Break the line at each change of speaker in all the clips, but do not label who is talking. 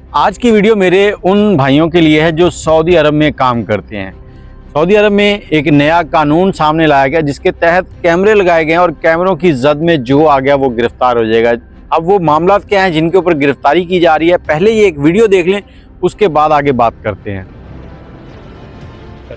आज की वीडियो मेरे उन भाइयों के लिए है जो सऊदी अरब में काम करते हैं। सऊदी अरब में एक नया कानून सामने लाया गया जिसके तहत कैमरे लगाए गए हैं और कैमरों की जद में जो आ गया वो गिरफ्तार हो जाएगा। अब वो मामला क्या हैं जिनके ऊपर गिरफ्तारी की जा रही है, पहले ये एक वीडियो देख लें, उसके बाद आगे बात करते हैं।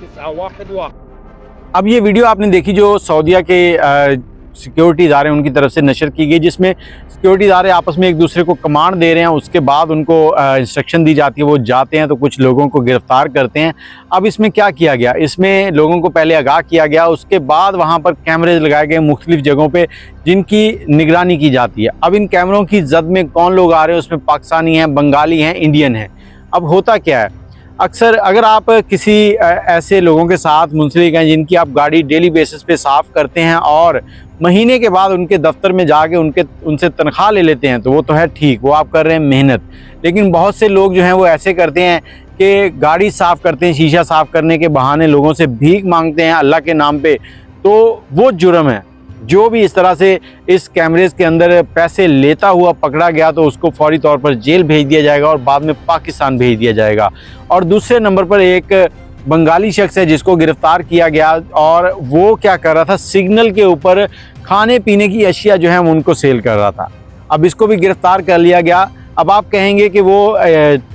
911।
अब ये वीडियो आपने देखी जो सऊदीया के सिक्योरिटी इदारे उनकी तरफ से नशर की गई, जिसमें सिक्योरिटी इदारे आपस में एक दूसरे को कमांड दे रहे हैं, उसके बाद उनको इंस्ट्रक्शन दी जाती है, वो जाते हैं तो कुछ लोगों को गिरफ्तार करते हैं। अब इसमें क्या किया गया, इसमें लोगों को पहले आगाह किया गया, उसके बाद वहाँ पर कैमरे लगाए गए मुख्तलिफ जगहों पे जिनकी निगरानी की जाती है। अब इन कैमरों की जद में कौन लोग आ रहे हैं, उसमें पाकिस्तानी हैं, बंगाली हैं, इंडियन हैं। अब होता क्या है, अक्सर अगर आप किसी ऐसे लोगों के साथ मुंसलिक हैं जिनकी आप गाड़ी डेली बेसिस पे साफ़ करते हैं और महीने के बाद उनके दफ्तर में जाके उनसे तनख्वाह ले लेते हैं, तो वो तो है ठीक, वो आप कर रहे हैं मेहनत। लेकिन बहुत से लोग जो हैं वो ऐसे करते हैं कि गाड़ी साफ़ करते हैं, शीशा साफ़ करने के बहाने लोगों से भीख मांगते हैं अल्लाह के नाम पे, तो वो जुर्म है। जो भी इस तरह से इस कैमरेज के अंदर पैसे लेता हुआ पकड़ा गया तो उसको फौरी तौर पर जेल भेज दिया जाएगा और बाद में पाकिस्तान भेज दिया जाएगा। और दूसरे नंबर पर एक बंगाली शख्स है जिसको गिरफ्तार किया गया और वो क्या कर रहा था, सिग्नल के ऊपर खाने पीने की अशिया जो है उनको सेल कर रहा था। अब इसको भी गिरफ्तार कर लिया गया। अब आप कहेंगे कि वो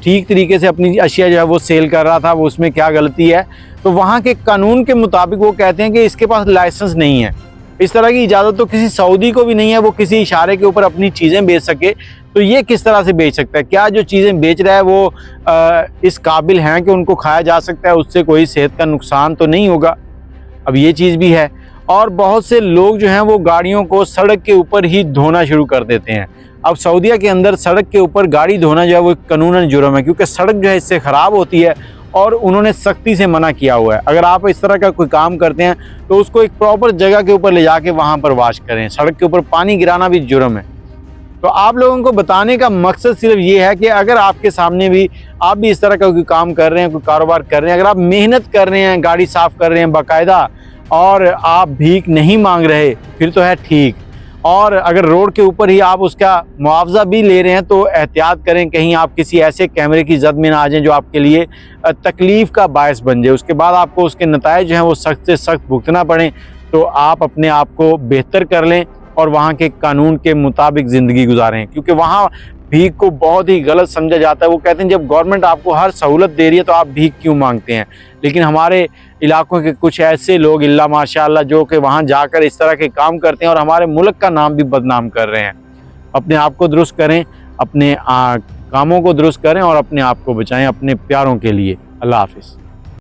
ठीक तरीके से अपनी अशिया जो है वो सेल कर रहा था, वो उसमें क्या गलती है? तो वहाँ के कानून के मुताबिक वो कहते हैं कि इसके पास लाइसेंस नहीं है, इस तरह की इजाज़त तो किसी सऊदी को भी नहीं है वो किसी इशारे के ऊपर अपनी चीज़ें बेच सके। तो ये किस तरह से बेच सकता है? क्या जो चीज़ें बेच रहा है वो इस काबिल हैं कि उनको खाया जा सकता है, उससे कोई सेहत का नुकसान तो नहीं होगा? अब ये चीज़ भी है। और बहुत से लोग जो हैं वो गाड़ियों को सड़क के ऊपर ही धोना शुरू कर देते हैं। अब सऊदीया के अंदर सड़क के ऊपर गाड़ी धोना जो है वो कानूनन जुर्म है, क्योंकि सड़क जो है इससे ख़राब होती है और उन्होंने सख्ती से मना किया हुआ है। अगर आप इस तरह का कोई काम करते हैं तो उसको एक प्रॉपर जगह के ऊपर ले जाके वहाँ पर वाश करें। सड़क के ऊपर पानी गिराना भी जुर्म है। तो आप लोगों को बताने का मकसद सिर्फ ये है कि अगर आपके सामने भी आप भी इस तरह का कोई काम कर रहे हैं, कोई कारोबार कर रहे हैं, अगर आप मेहनत कर रहे हैं, गाड़ी साफ़ कर रहे हैं बाकायदा और आप भीख नहीं मांग रहे, फिर तो है ठीक। और अगर रोड के ऊपर ही आप उसका मुआवजा भी ले रहे हैं तो एहतियात करें, कहीं आप किसी ऐसे कैमरे की जद में ना आ जाएं जो आपके लिए तकलीफ़ का बायस बन जाए, उसके बाद आपको उसके नताइज जो हैं वो सख्त से सख्त भुगतना पड़े। तो आप अपने आप को बेहतर कर लें और वहाँ के कानून के मुताबिक ज़िंदगी गुजारें, क्योंकि वहाँ भीख को बहुत ही गलत समझा जाता है। वो कहते हैं जब गवर्नमेंट आपको हर सहूलत दे रही है तो आप भीख क्यों मांगते हैं? लेकिन हमारे इलाकों के कुछ ऐसे लोग इल्ला माशाअल्लाह जो कि वहाँ जाकर इस तरह के काम करते हैं और हमारे मुल्क का नाम भी बदनाम कर रहे हैं। अपने आप को दुरुस्त करें, अपने कामों को दुरुस्त करें और अपने आप को बचाएं अपने प्यारों के लिए। अल्लाह हाफिज़।